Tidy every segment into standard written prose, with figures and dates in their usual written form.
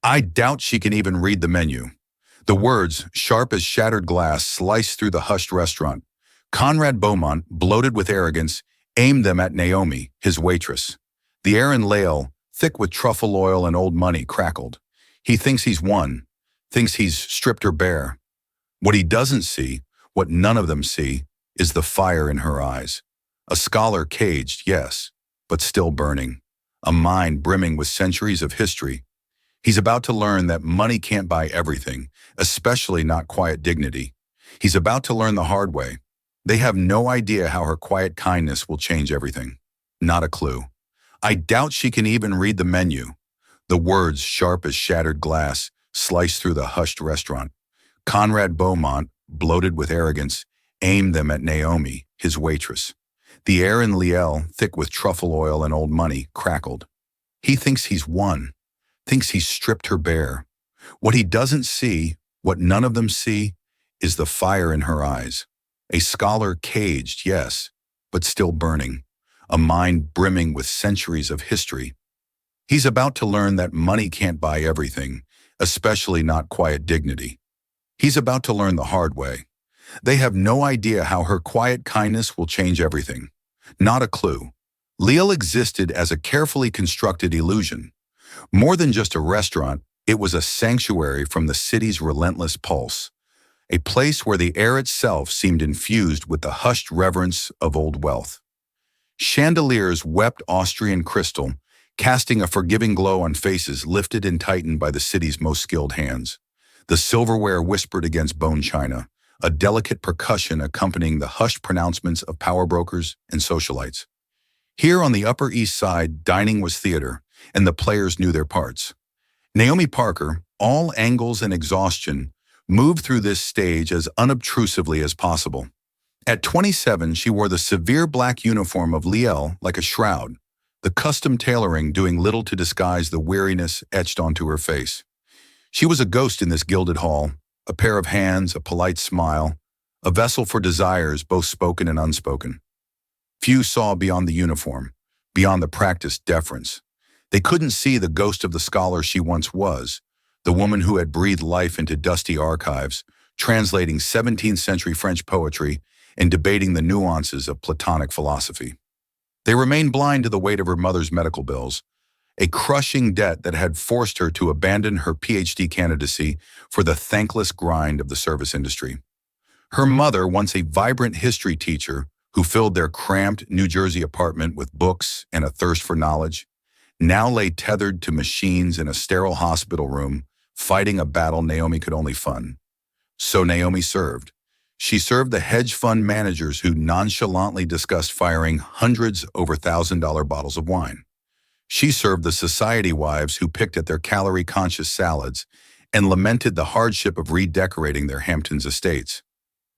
I doubt she can even read the menu. The words, sharp as shattered glass, sliced through the hushed restaurant. Conrad Beaumont, bloated with arrogance, aimed them at Naomi, his waitress. The air in Lael, thick with truffle oil and old money, crackled. He thinks he's won, thinks he's stripped her bare. What he doesn't see, what none of them see, is the fire in her eyes. A scholar caged, yes, but still burning. A mind brimming with centuries of history. He's about to learn that money can't buy everything, especially not quiet dignity. He's about to learn the hard way. They have no idea how her quiet kindness will change everything. Not a clue. I doubt she can even read the menu. The words, sharp as shattered glass, sliced through the hushed restaurant. Conrad Beaumont, bloated with arrogance, aimed them at Naomi, his waitress. The air in Liel, thick with truffle oil and old money, crackled. He thinks he's won, thinks he's stripped her bare. What he doesn't see, what none of them see, is the fire in her eyes. A scholar caged, yes, but still burning. A mind brimming with centuries of history. He's about to learn that money can't buy everything, especially not quiet dignity. He's about to learn the hard way. They have no idea how her quiet kindness will change everything. Not a clue. Leal existed as a carefully constructed illusion. More than just a restaurant, it was a sanctuary from the city's relentless pulse. A place where the air itself seemed infused with the hushed reverence of old wealth. Chandeliers wept Austrian crystal, casting a forgiving glow on faces lifted and tightened by the city's most skilled hands. The silverware whispered against bone china, a delicate percussion accompanying the hushed pronouncements of power brokers and socialites. Here on the Upper East Side, dining was theater, and the players knew their parts. Naomi Parker, all angles and exhaustion, moved through this stage as unobtrusively as possible. At 27, she wore the severe black uniform of Liel like a shroud, the custom tailoring doing little to disguise the weariness etched onto her face. She was a ghost in this gilded hall, a pair of hands, a polite smile, a vessel for desires both spoken and unspoken. Few saw beyond the uniform, beyond the practiced deference. They couldn't see the ghost of the scholar she once was, the woman who had breathed life into dusty archives, translating 17th century French poetry and debating the nuances of Platonic philosophy. They remained blind to the weight of her mother's medical bills, a crushing debt that had forced her to abandon her PhD candidacy for the thankless grind of the service industry. Her mother, once a vibrant history teacher who filled their cramped New Jersey apartment with books and a thirst for knowledge, now lay tethered to machines in a sterile hospital room, fighting a battle Naomi could only fund. So Naomi served. She served the hedge fund managers who nonchalantly discussed firing hundreds over $1,000 bottles of wine. She served the society wives who picked at their calorie-conscious salads and lamented the hardship of redecorating their Hamptons estates.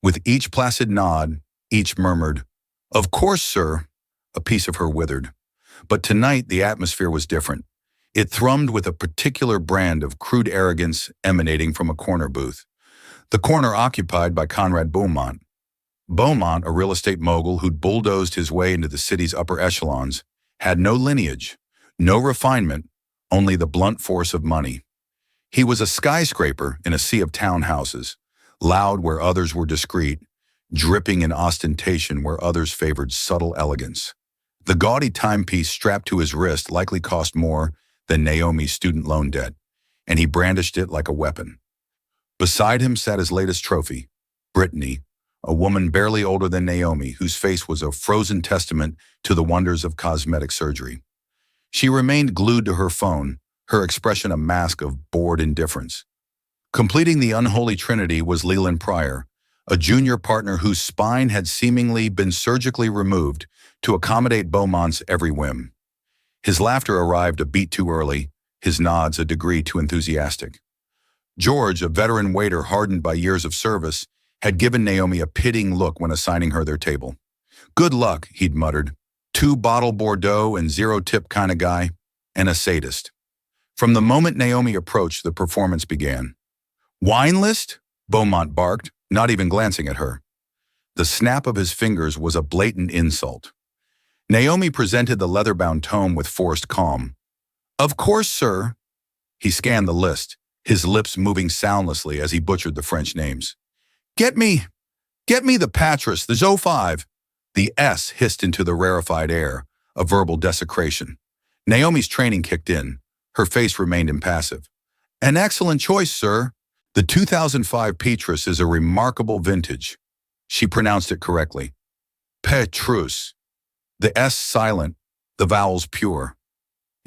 With each placid nod, each murmured, "Of course, sir," a piece of her withered. But tonight the atmosphere was different. It thrummed with a particular brand of crude arrogance emanating from a corner booth. The corner occupied by Conrad Beaumont. Beaumont, a real estate mogul who'd bulldozed his way into the city's upper echelons, had no lineage, no refinement, only the blunt force of money. He was a skyscraper in a sea of townhouses, loud where others were discreet, dripping in ostentation where others favored subtle elegance. The gaudy timepiece strapped to his wrist likely cost more than Naomi's student loan debt, and he brandished it like a weapon. Beside him sat his latest trophy, Brittany, a woman barely older than Naomi, whose face was a frozen testament to the wonders of cosmetic surgery. She remained glued to her phone, her expression a mask of bored indifference. Completing the unholy trinity was Leland Pryor, a junior partner whose spine had seemingly been surgically removed to accommodate Beaumont's every whim. His laughter arrived a beat too early, his nods a degree too enthusiastic. George, a veteran waiter hardened by years of service, had given Naomi a pitying look when assigning her their table. "Good luck," he'd muttered. "Two-bottle Bordeaux and zero-tip kind of guy, and a sadist." From the moment Naomi approached, the performance began. "Wine list?" Beaumont barked, not even glancing at her. The snap of his fingers was a blatant insult. Naomi presented the leather-bound tome with forced calm. "Of course, sir." He scanned the list, his lips moving soundlessly as he butchered the French names. Get me! Get me the Patras, the Zo5! The S hissed into the rarefied air, a verbal desecration. Naomi's training kicked in. Her face remained impassive. An excellent choice, sir. The 2005 Petrus is a remarkable vintage. She pronounced it correctly. Petrus. The S silent, the vowels pure.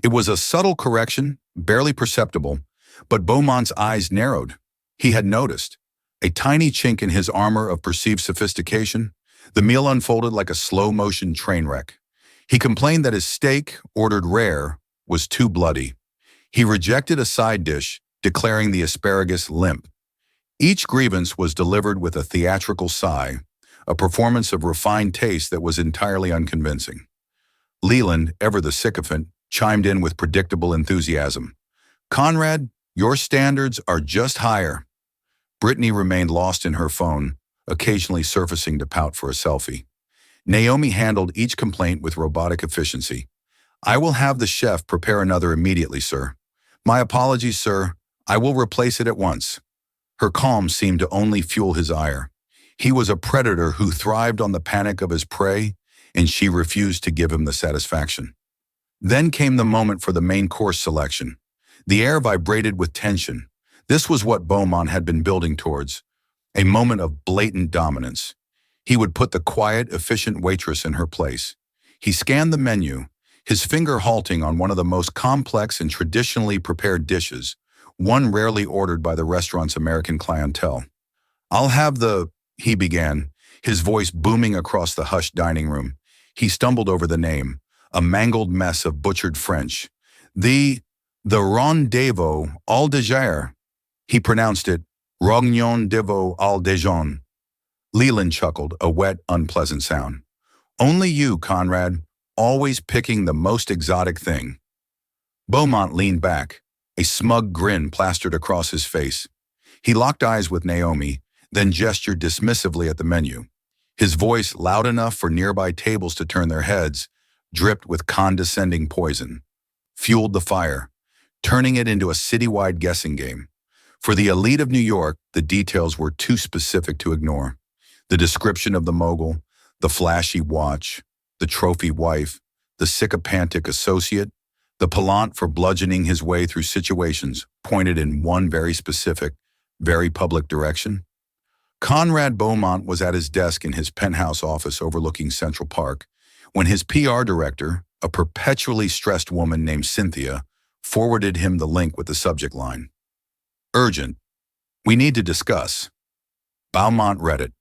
It was a subtle correction, barely perceptible, but Beaumont's eyes narrowed. He had noticed. A tiny chink in his armor of perceived sophistication, the meal unfolded like a slow-motion train wreck. He complained that his steak, ordered rare, was too bloody. He rejected a side dish, declaring the asparagus limp. Each grievance was delivered with a theatrical sigh, a performance of refined taste that was entirely unconvincing. Leland, ever the sycophant, chimed in with predictable enthusiasm. Conrad, your standards are just higher. Brittany remained lost in her phone, occasionally surfacing to pout for a selfie. Naomi handled each complaint with robotic efficiency. I will have the chef prepare another immediately, sir. My apologies, sir. I will replace it at once. Her calm seemed to only fuel his ire. He was a predator who thrived on the panic of his prey, and she refused to give him the satisfaction. Then came the moment for the main course selection. The air vibrated with tension. This was what Beaumont had been building towards, a moment of blatant dominance. He would put the quiet, efficient waitress in her place. He scanned the menu, his finger halting on one of the most complex and traditionally prepared dishes, one rarely ordered by the restaurant's American clientele. I'll have the, he began, his voice booming across the hushed dining room. He stumbled over the name, a mangled mess of butchered French. The rendezvous al dejeuner. He pronounced it, rognon de veau al déjeuner. Leland chuckled, a wet, unpleasant sound. Only you, Conrad, always picking the most exotic thing. Beaumont leaned back, a smug grin plastered across his face. He locked eyes with Naomi, then gestured dismissively at the menu. His voice, loud enough for nearby tables to turn their heads, dripped with condescending poison, fueled the fire, turning it into a citywide guessing game. For the elite of New York, the details were too specific to ignore. The description of the mogul, the flashy watch, the trophy wife, the sycophantic associate, the palant for bludgeoning his way through situations pointed in one very specific, very public direction. Conrad Beaumont was at his desk in his penthouse office overlooking Central Park when his PR director, a perpetually stressed woman named Cynthia, forwarded him the link with the subject line. Urgent. We need to discuss. Beaumont read it.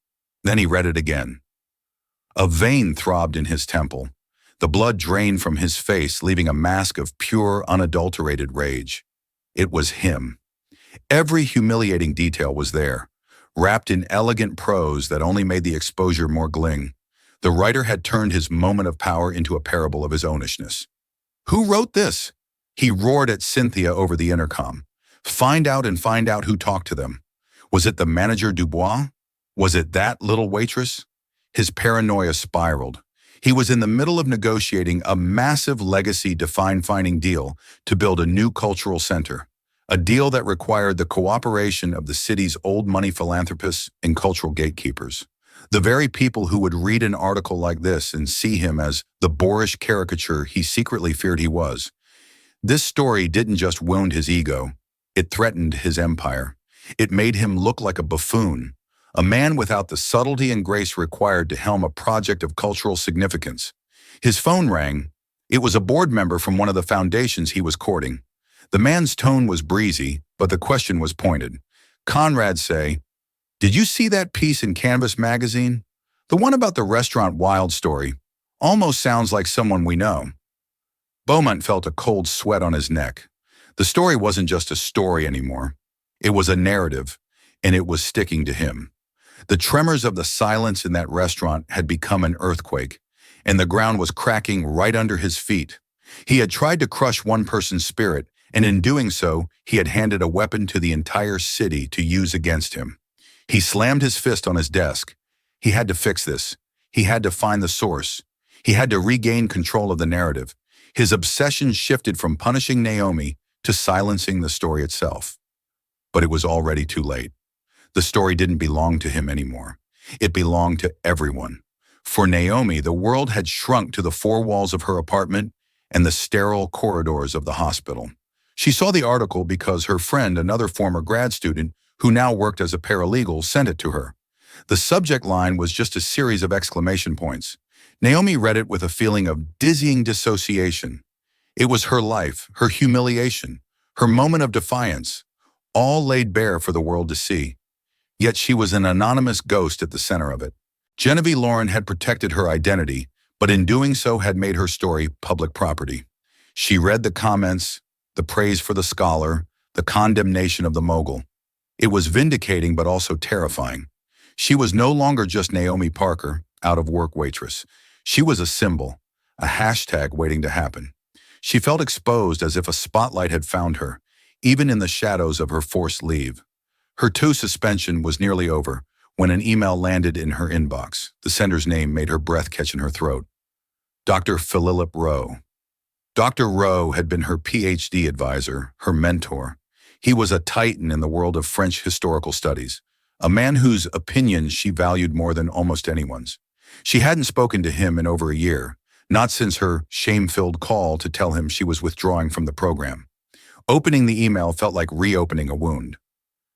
Then he read it again. A vein throbbed in his temple. The blood drained from his face, leaving a mask of pure, unadulterated rage. It was him. Every humiliating detail was there, wrapped in elegant prose that only made the exposure more gling. The writer had turned his moment of power into a parable of his ownishness. Who wrote this? He roared at Cynthia over the intercom. Find out who talked to them. Was it the manager Dubois? Was it that little waitress? His paranoia spiraled. He was in the middle of negotiating a massive legacy defined deal to build a new cultural center, a deal that required the cooperation of the city's old money philanthropists and cultural gatekeepers, the very people who would read an article like this and see him as the boorish caricature he secretly feared he was. This story didn't just wound his ego. It threatened his empire. It made him look like a buffoon, a man without the subtlety and grace required to helm a project of cultural significance. His phone rang. It was a board member from one of the foundations he was courting. The man's tone was breezy, but the question was pointed. Conrad say, "Did you see that piece in Canvas magazine? The one about the restaurant Wild story. Almost sounds like someone we know." Beaumont felt a cold sweat on his neck. The story wasn't just a story anymore. It was a narrative, and it was sticking to him. The tremors of the silence in that restaurant had become an earthquake, and the ground was cracking right under his feet. He had tried to crush one person's spirit, and in doing so, he had handed a weapon to the entire city to use against him. He slammed his fist on his desk. He had to fix this. He had to find the source. He had to regain control of the narrative. His obsession shifted from punishing Naomi to silencing the story itself. But it was already too late. The story didn't belong to him anymore. It belonged to everyone. For Naomi, the world had shrunk to the four walls of her apartment and the sterile corridors of the hospital. She saw the article because her friend, another former grad student who now worked as a paralegal, sent it to her. The subject line was just a series of exclamation points. Naomi read it with a feeling of dizzying dissociation. It was her life, her humiliation, her moment of defiance, all laid bare for the world to see. Yet she was an anonymous ghost at the center of it. Genevieve Lauren had protected her identity, but in doing so had made her story public property. She read the comments, the praise for the scholar, the condemnation of the mogul. It was vindicating but also terrifying. She was no longer just Naomi Parker, out-of-work waitress. She was a symbol, a hashtag waiting to happen. She felt exposed as if a spotlight had found her, even in the shadows of her forced leave. Her suspension was nearly over when an email landed in her inbox. The sender's name made her breath catch in her throat. Dr. Philip Rowe. Dr. Rowe had been her PhD advisor, her mentor. He was a titan in the world of French historical studies, a man whose opinions she valued more than almost anyone's. She hadn't spoken to him in over a year, not since her shame-filled call to tell him she was withdrawing from the program. Opening the email felt like reopening a wound.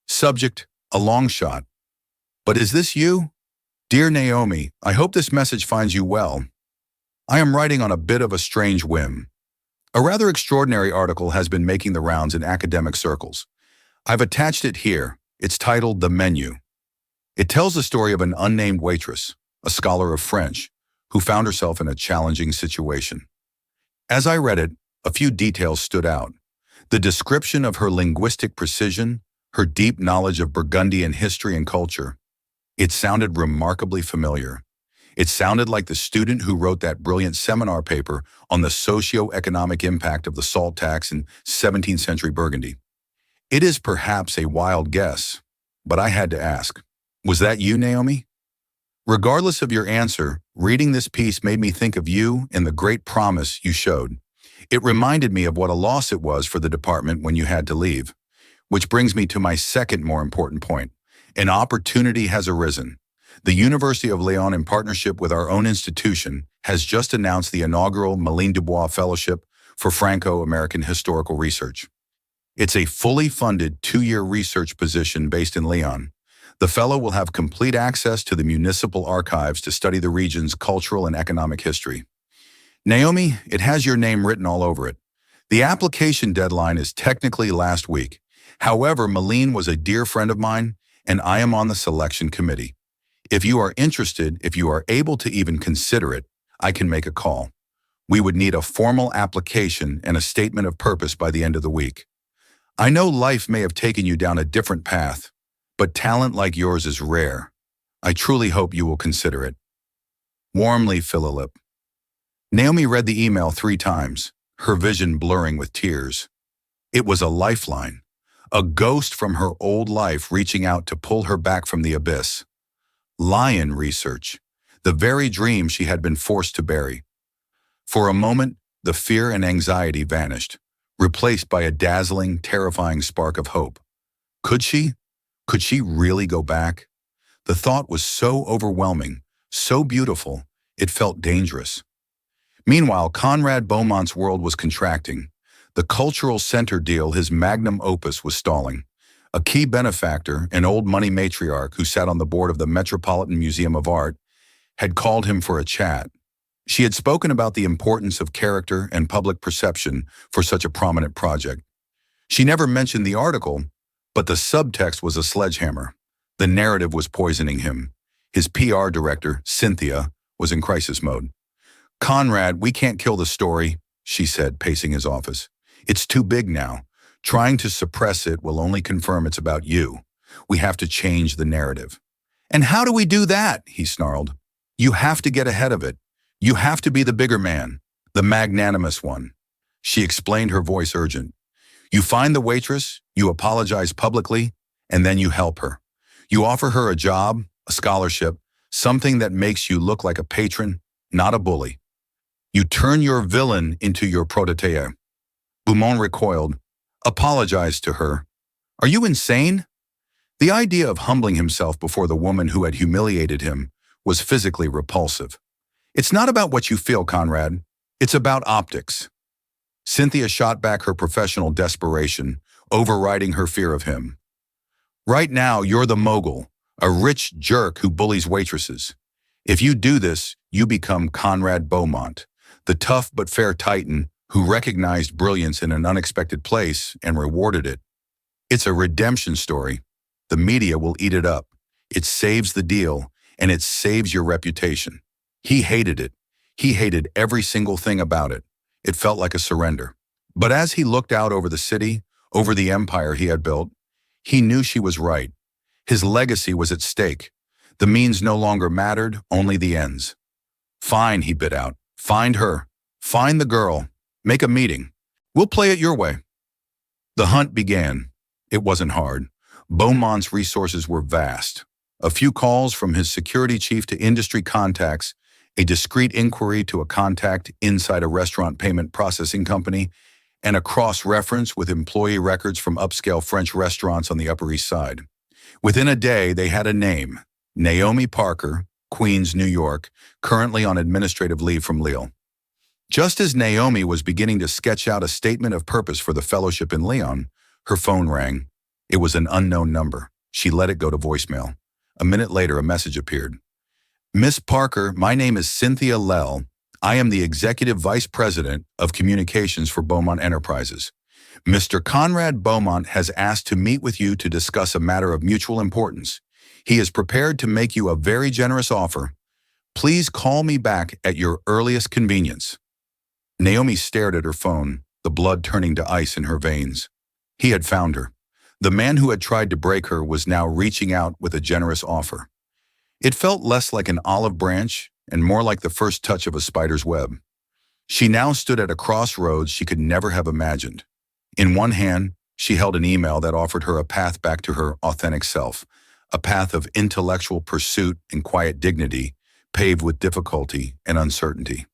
Subject, a long shot. But is this you? Dear Naomi, I hope this message finds you well. I am writing on a bit of a strange whim. A rather extraordinary article has been making the rounds in academic circles. I've attached it here. It's titled The Menu. It tells the story of an unnamed waitress, a scholar of French, who found herself in a challenging situation. As I read it, a few details stood out. The description of her linguistic precision, her deep knowledge of Burgundian history and culture. It sounded remarkably familiar. It sounded like the student who wrote that brilliant seminar paper on the socio-economic impact of the salt tax in 17th century Burgundy. It is perhaps a wild guess, but I had to ask, was that you, Naomi? Regardless of your answer, reading this piece made me think of you and the great promise you showed. It reminded me of what a loss it was for the department when you had to leave. Which brings me to my second more important point. An opportunity has arisen. The University of Lyon, in partnership with our own institution, has just announced the inaugural Malines Dubois Fellowship for Franco-American Historical Research. It's a fully funded 2-year research position based in Lyon. The fellow will have complete access to the municipal archives to study the region's cultural and economic history. Naomi, it has your name written all over it. The application deadline is technically last week. However, Malines was a dear friend of mine, and I am on the selection committee. If you are interested, if you are able to even consider it, I can make a call. We would need a formal application and a statement of purpose by the end of the week. I know life may have taken you down a different path, but talent like yours is rare. I truly hope you will consider it. Warmly, Philip. Naomi read the email 3 times, her vision blurring with tears. It was a lifeline. A ghost from her old life reaching out to pull her back from the abyss. Lion research, the very dream she had been forced to bury. For a moment, the fear and anxiety vanished, replaced by a dazzling, terrifying spark of hope. Could she? Could she really go back? The thought was so overwhelming, so beautiful, it felt dangerous. Meanwhile, Conrad Beaumont's world was contracting. The cultural center deal, his magnum opus, was stalling. A key benefactor, an old money matriarch who sat on the board of the Metropolitan Museum of Art, had called him for a chat. She had spoken about the importance of character and public perception for such a prominent project. She never mentioned the article, but the subtext was a sledgehammer. The narrative was poisoning him. His PR director, Cynthia, was in crisis mode. Conrad, we can't kill the story, she said, pacing his office. It's too big now. Trying to suppress it will only confirm it's about you. We have to change the narrative. And how do we do that? He snarled. You have to get ahead of it. You have to be the bigger man, the magnanimous one. She explained, her voice urgent. You find the waitress, you apologize publicly, and then you help her. You offer her a job, a scholarship, something that makes you look like a patron, not a bully. You turn your villain into your protégé. Beaumont recoiled. apologized to her. Are you insane? The idea of humbling himself before the woman who had humiliated him was physically repulsive. It's not about what you feel, Conrad. It's about optics. Cynthia shot back her professional desperation, overriding her fear of him. Right now, you're the mogul, a rich jerk who bullies waitresses. If you do this, you become Conrad Beaumont, the tough but fair titan who recognized brilliance in an unexpected place and rewarded it. It's a redemption story. The media will eat it up. It saves the deal, and it saves your reputation. He hated it. He hated every single thing about it. It felt like a surrender. But as he looked out over the city, over the empire he had built, he knew she was right. His legacy was at stake. The means no longer mattered, only the ends. Fine, he bit out. Find her. Find the girl. Make a meeting. We'll play it your way. The hunt began. It wasn't hard. Beaumont's resources were vast. A few calls from his security chief to industry contacts, a discreet inquiry to a contact inside a restaurant payment processing company, and a cross-reference with employee records from upscale French restaurants on the Upper East Side. Within a day, they had a name, Naomi Parker, Queens, New York, currently on administrative leave from Lille. Just as Naomi was beginning to sketch out a statement of purpose for the fellowship in Lyon, her phone rang. It was an unknown number. She let it go to voicemail. A minute later, a message appeared. Miss Parker, my name is Cynthia Lell. I am the Executive Vice President of Communications for Beaumont Enterprises. Mr. Conrad Beaumont has asked to meet with you to discuss a matter of mutual importance. He is prepared to make you a very generous offer. Please call me back at your earliest convenience. Naomi stared at her phone, the blood turning to ice in her veins. He had found her. The man who had tried to break her was now reaching out with a generous offer. It felt less like an olive branch and more like the first touch of a spider's web. She now stood at a crossroads she could never have imagined. In one hand, she held an email that offered her a path back to her authentic self, a path of intellectual pursuit and quiet dignity, paved with difficulty and uncertainty.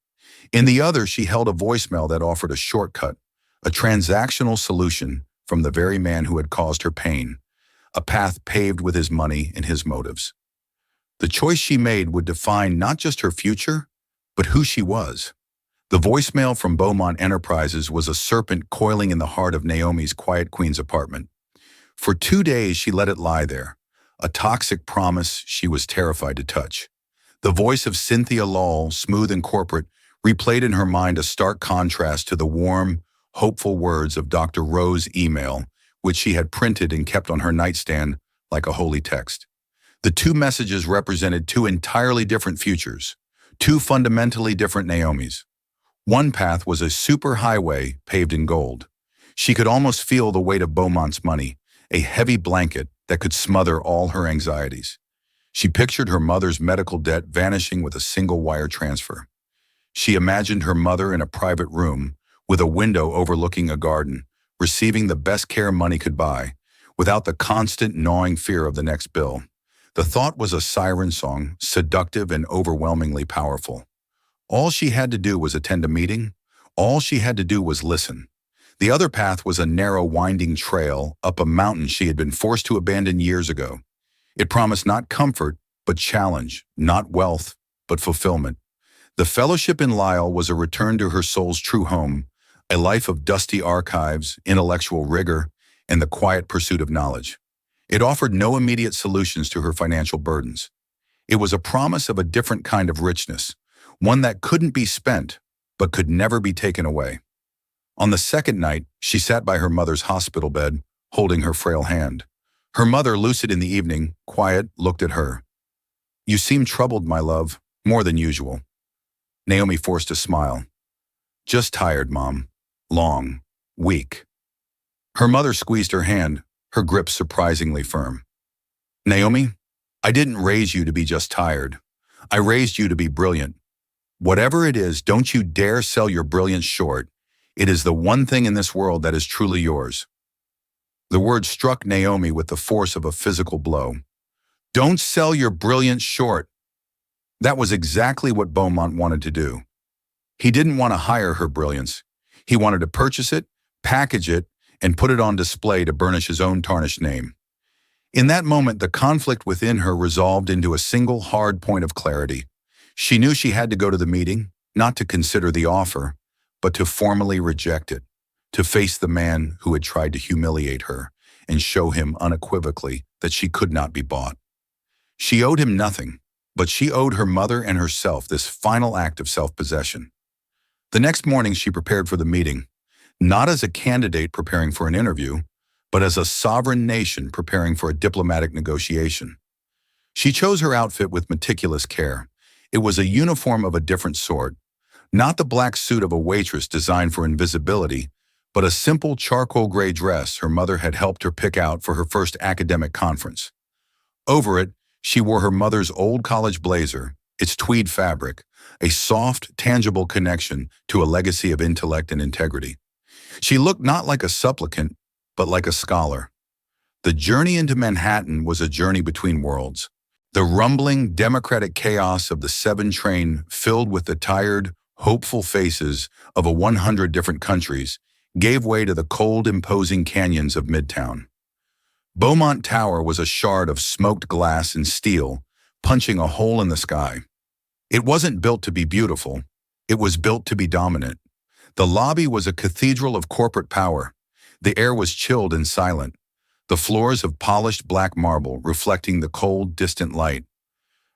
In the other, she held a voicemail that offered a shortcut, a transactional solution from the very man who had caused her pain, a path paved with his money and his motives. The choice she made would define not just her future, but who she was. The voicemail from Beaumont Enterprises was a serpent coiling in the heart of Naomi's quiet Queens apartment. For 2 days, she let it lie there, a toxic promise she was terrified to touch. The voice of Cynthia Lell, smooth and corporate, replayed in her mind a stark contrast to the warm, hopeful words of Dr. Rowe's email, which she had printed and kept on her nightstand like a holy text. The two messages represented two entirely different futures, two fundamentally different Naomis. One path was a superhighway paved in gold. She could almost feel the weight of Beaumont's money, a heavy blanket that could smother all her anxieties. She pictured her mother's medical debt vanishing with a single wire transfer. She imagined her mother in a private room with a window overlooking a garden, receiving the best care money could buy, without the constant gnawing fear of the next bill. The thought was a siren song, seductive and overwhelmingly powerful. All she had to do was attend a meeting. All she had to do was listen. The other path was a narrow, winding trail up a mountain she had been forced to abandon years ago. It promised not comfort, but challenge, not wealth, but fulfillment. The fellowship in Lyle was a return to her soul's true home, a life of dusty archives, intellectual rigor, and the quiet pursuit of knowledge. It offered no immediate solutions to her financial burdens. It was a promise of a different kind of richness, one that couldn't be spent, but could never be taken away. On the second night, she sat by her mother's hospital bed, holding her frail hand. Her mother, lucid in the evening, quiet, looked at her. "You seem troubled, my love, more than usual." Naomi forced a smile. "Just tired, Mom. Long. Weak." Her mother squeezed her hand, her grip surprisingly firm. "Naomi, I didn't raise you to be just tired. I raised you to be brilliant. Whatever it is, don't you dare sell your brilliance short. It is the one thing in this world that is truly yours." The word struck Naomi with the force of a physical blow. Don't sell your brilliance short. That was exactly what Beaumont wanted to do. He didn't want to hire her brilliance. He wanted to purchase it, package it, and put it on display to burnish his own tarnished name. In that moment, the conflict within her resolved into a single hard point of clarity. She knew she had to go to the meeting, not to consider the offer, but to formally reject it, to face the man who had tried to humiliate her and show him unequivocally that she could not be bought. She owed him nothing, but she owed her mother and herself this final act of self-possession. The next morning she prepared for the meeting, not as a candidate preparing for an interview, but as a sovereign nation preparing for a diplomatic negotiation. She chose her outfit with meticulous care. It was a uniform of a different sort, not the black suit of a waitress designed for invisibility, but a simple charcoal gray dress her mother had helped her pick out for her first academic conference. Over it, she wore her mother's old college blazer, its tweed fabric, a soft, tangible connection to a legacy of intellect and integrity. She looked not like a supplicant, but like a scholar. The journey into Manhattan was a journey between worlds. The rumbling, democratic chaos of the 7 train filled with the tired, hopeful faces of 100 different countries gave way to the cold, imposing canyons of Midtown. Beaumont Tower was a shard of smoked glass and steel, punching a hole in the sky. It wasn't built to be beautiful. It was built to be dominant. The lobby was a cathedral of corporate power. The air was chilled and silent, the floors of polished black marble reflecting the cold, distant light.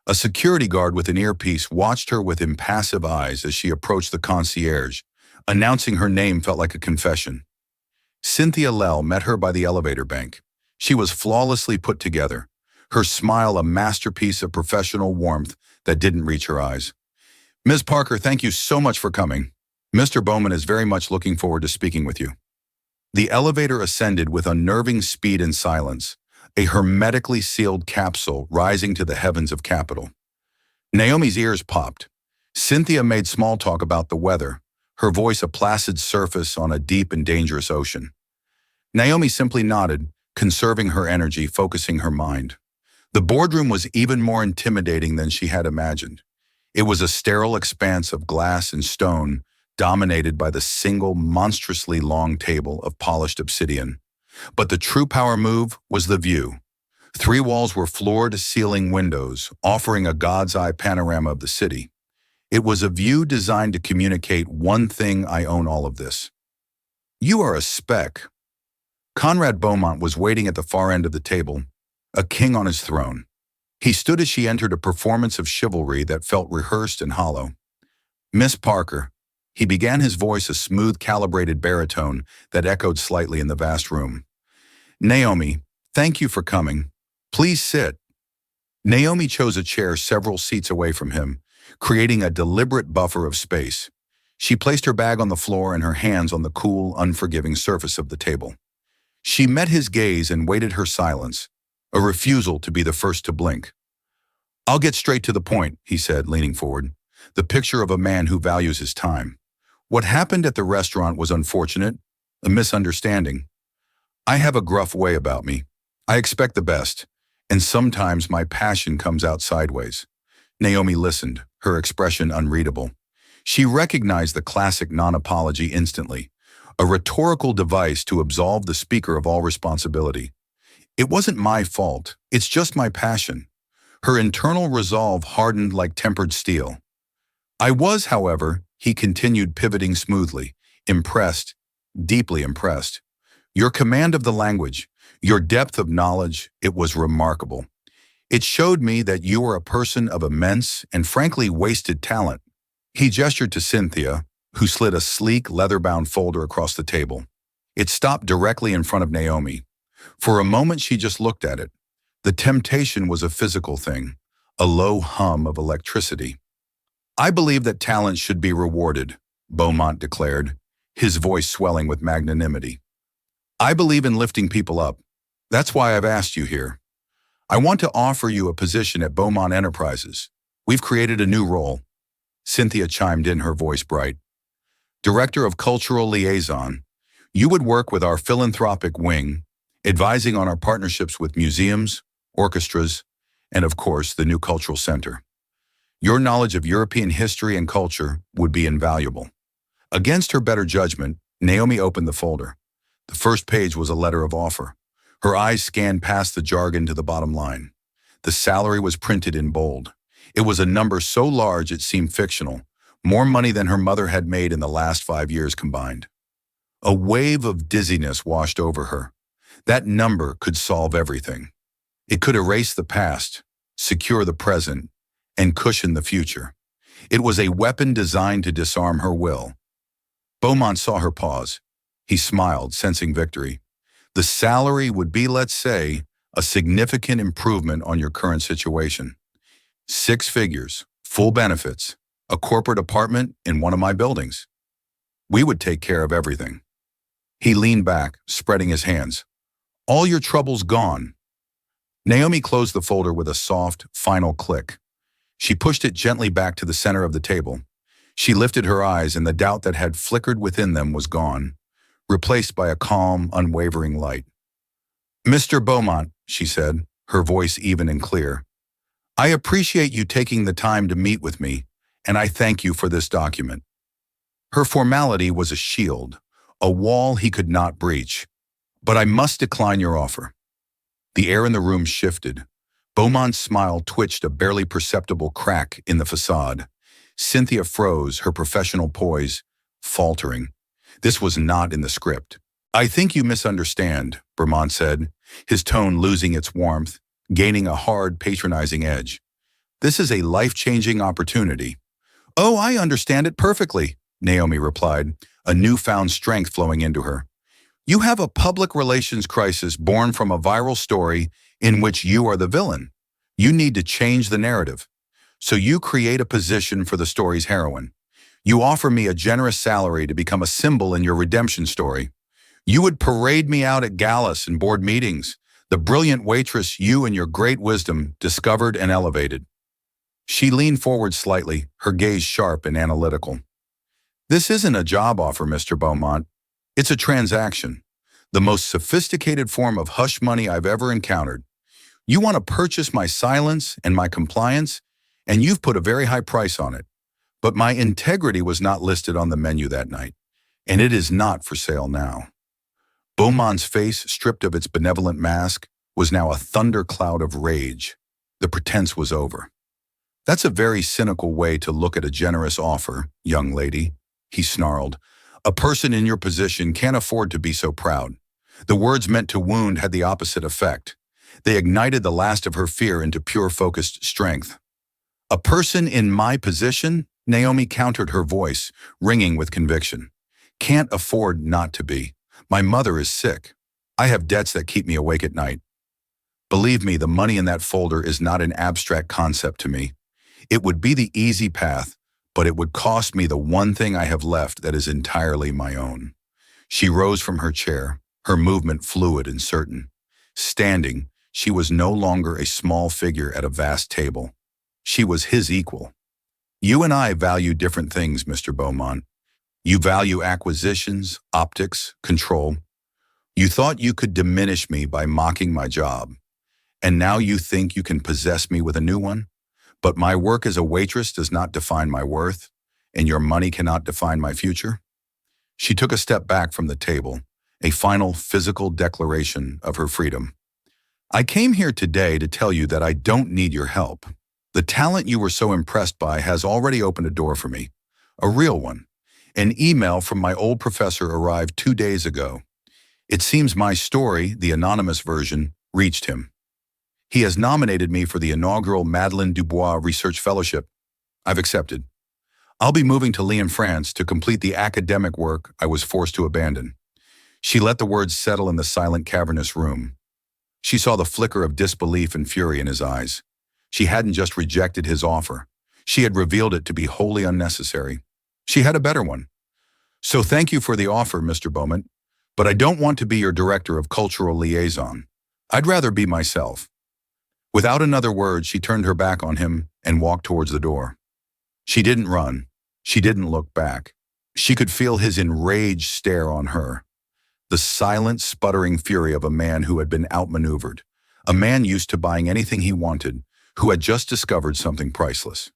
A security guard with an earpiece watched her with impassive eyes as she approached the concierge. Announcing her name felt like a confession. Cynthia Lell met her by the elevator bank. She was flawlessly put together, her smile a masterpiece of professional warmth that didn't reach her eyes. "Ms. Parker, thank you so much for coming. Mr. Bowman is very much looking forward to speaking with you." The elevator ascended with unnerving speed and silence, a hermetically sealed capsule rising to the heavens of Capitol. Naomi's ears popped. Cynthia made small talk about the weather, her voice a placid surface on a deep and dangerous ocean. Naomi simply nodded, conserving her energy, focusing her mind. The boardroom was even more intimidating than she had imagined. It was a sterile expanse of glass and stone, dominated by the single monstrously long table of polished obsidian. But the true power move was the view. 3 walls were floor-to-ceiling windows, offering a god's-eye panorama of the city. It was a view designed to communicate one thing: I own all of this. "You are a speck." Conrad Beaumont was waiting at the far end of the table, a king on his throne. He stood as she entered, a performance of chivalry that felt rehearsed and hollow. "Miss Parker," he began, his voice a smooth, calibrated baritone that echoed slightly in the vast room. "Naomi, thank you for coming. Please sit." Naomi chose a chair several seats away from him, creating a deliberate buffer of space. She placed her bag on the floor and her hands on the cool, unforgiving surface of the table. She met his gaze and waited her silence, a refusal to be the first to blink. "I'll get straight to the point," he said, leaning forward, the picture of a man who values his time. "What happened at the restaurant was unfortunate, a misunderstanding. I have a gruff way about me. I expect the best, and sometimes my passion comes out sideways." Naomi listened, her expression unreadable. She recognized the classic non-apology instantly, a rhetorical device to absolve the speaker of all responsibility. "It wasn't my fault, it's just my passion." Her internal resolve hardened like tempered steel. "I was, however," he continued, pivoting smoothly, "impressed, deeply impressed. Your command of the language, your depth of knowledge, it was remarkable. It showed me that you are a person of immense and frankly wasted talent." He gestured to Cynthia, who slid a sleek, leather-bound folder across the table. It stopped directly in front of Naomi. For a moment she just looked at it. The temptation was a physical thing, a low hum of electricity. "I believe that talent should be rewarded," Beaumont declared, his voice swelling with magnanimity. "I believe in lifting people up. That's why I've asked you here. I want to offer you a position at Beaumont Enterprises. We've created a new role." Cynthia chimed in, her voice bright. "Director of Cultural Liaison. You would work with our philanthropic wing, advising on our partnerships with museums, orchestras, and of course, the new cultural center. Your knowledge of European history and culture would be invaluable." Against her better judgment, Naomi opened the folder. The first page was a letter of offer. Her eyes scanned past the jargon to the bottom line. The salary was printed in bold. It was a number so large it seemed fictional, more money than her mother had made in the last 5 years combined. A wave of dizziness washed over her. That number could solve everything. It could erase the past, secure the present, and cushion the future. It was a weapon designed to disarm her will. Beaumont saw her pause. He smiled, sensing victory. The salary would be, let's say, a significant improvement on your current situation. 6 figures, full benefits, a corporate apartment in one of my buildings. We would take care of everything. He leaned back, spreading his hands. All your troubles gone. Naomi closed the folder with a soft, final click. She pushed it gently back to the center of the table. She lifted her eyes, and the doubt that had flickered within them was gone, replaced by a calm, unwavering light. Mr. Beaumont, she said, her voice even and clear, I appreciate you taking the time to meet with me, and I thank you for this document. Her formality was a shield, a wall he could not breach. But I must decline your offer. The air in the room shifted. Beaumont's smile twitched a barely perceptible crack in the facade. Cynthia froze, her professional poise faltering. This was not in the script. I think you misunderstand, Beaumont said, his tone losing its warmth, gaining a hard, patronizing edge. This is a life-changing opportunity. Oh, I understand it perfectly, Naomi replied, a newfound strength flowing into her. You have a public relations crisis born from a viral story in which you are the villain. You need to change the narrative. So you create a position for the story's heroine. You offer me a generous salary to become a symbol in your redemption story. You would parade me out at galas and board meetings, the brilliant waitress you and your great wisdom discovered and elevated. She leaned forward slightly, her gaze sharp and analytical. This isn't a job offer, Mr. Beaumont. It's a transaction, the most sophisticated form of hush money I've ever encountered. You want to purchase my silence and my compliance, and you've put a very high price on it. But my integrity was not listed on the menu that night, and it is not for sale now. Beaumont's face, stripped of its benevolent mask, was now a thundercloud of rage. The pretense was over. That's a very cynical way to look at a generous offer, young lady, he snarled. A person in your position can't afford to be so proud. The words meant to wound had the opposite effect. They ignited the last of her fear into pure focused strength. A person in my position? Naomi countered, her voice ringing with conviction. Can't afford not to be. My mother is sick. I have debts that keep me awake at night. Believe me, the money in that folder is not an abstract concept to me. It would be the easy path, but it would cost me the one thing I have left that is entirely my own. She rose from her chair, her movement fluid and certain. Standing, she was no longer a small figure at a vast table. She was his equal. You and I value different things, Mr. Beaumont. You value acquisitions, optics, control. You thought you could diminish me by mocking my job. And now you think you can possess me with a new one? But my work as a waitress does not define my worth, and your money cannot define my future? She took a step back from the table, a final physical declaration of her freedom. I came here today to tell you that I don't need your help. The talent you were so impressed by has already opened a door for me, a real one. An email from my old professor arrived 2 days ago. It seems my story, the anonymous version, reached him. He has nominated me for the inaugural Madeleine Dubois Research Fellowship. I've accepted. I'll be moving to Lyon, France to complete the academic work I was forced to abandon. She let the words settle in the silent, cavernous room. She saw the flicker of disbelief and fury in his eyes. She hadn't just rejected his offer. She had revealed it to be wholly unnecessary. She had a better one. So thank you for the offer, Mr. Beaumont, but I don't want to be your director of cultural liaison. I'd rather be myself. Without another word, she turned her back on him and walked towards the door. She didn't run. She didn't look back. She could feel his enraged stare on her. The silent, sputtering fury of a man who had been outmaneuvered. A man used to buying anything he wanted, who had just discovered something priceless.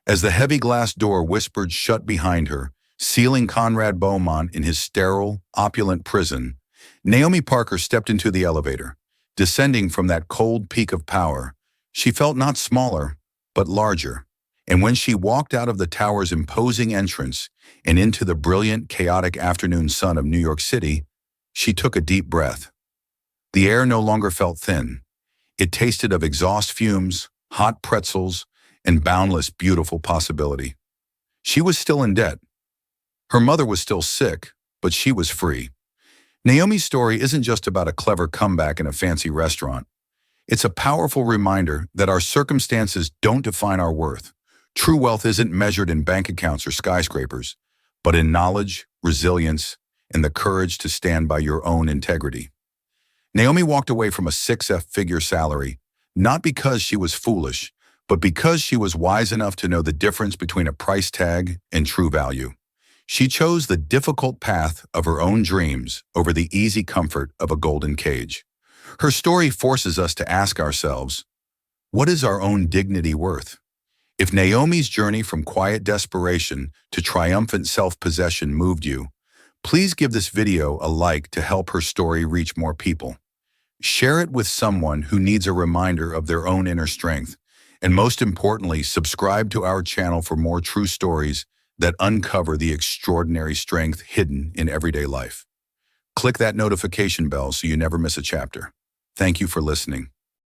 As the heavy glass door whispered shut behind her, sealing Conrad Beaumont in his sterile, opulent prison, Naomi Parker stepped into the elevator. Descending from that cold peak of power, she felt not smaller, but larger. And when she walked out of the tower's imposing entrance and into the brilliant, chaotic afternoon sun of New York City, she took a deep breath. The air no longer felt thin. It tasted of exhaust fumes, hot pretzels, and boundless, beautiful possibility. She was still in debt. Her mother was still sick, but she was free. Naomi's story isn't just about a clever comeback in a fancy restaurant. It's a powerful reminder that our circumstances don't define our worth. True wealth isn't measured in bank accounts or skyscrapers, but in knowledge, resilience, and the courage to stand by your own integrity. Naomi walked away from a six-figure salary, not because she was foolish, but because she was wise enough to know the difference between a price tag and true value. She chose the difficult path of her own dreams over the easy comfort of a golden cage. Her story forces us to ask ourselves, what is our own dignity worth? If Naomi's journey from quiet desperation to triumphant self-possession moved you, please give this video a like to help her story reach more people. Share it with someone who needs a reminder of their own inner strength. And most importantly, subscribe to our channel for more true stories that uncover the extraordinary strength hidden in everyday life. Click that notification bell so you never miss a chapter. Thank you for listening.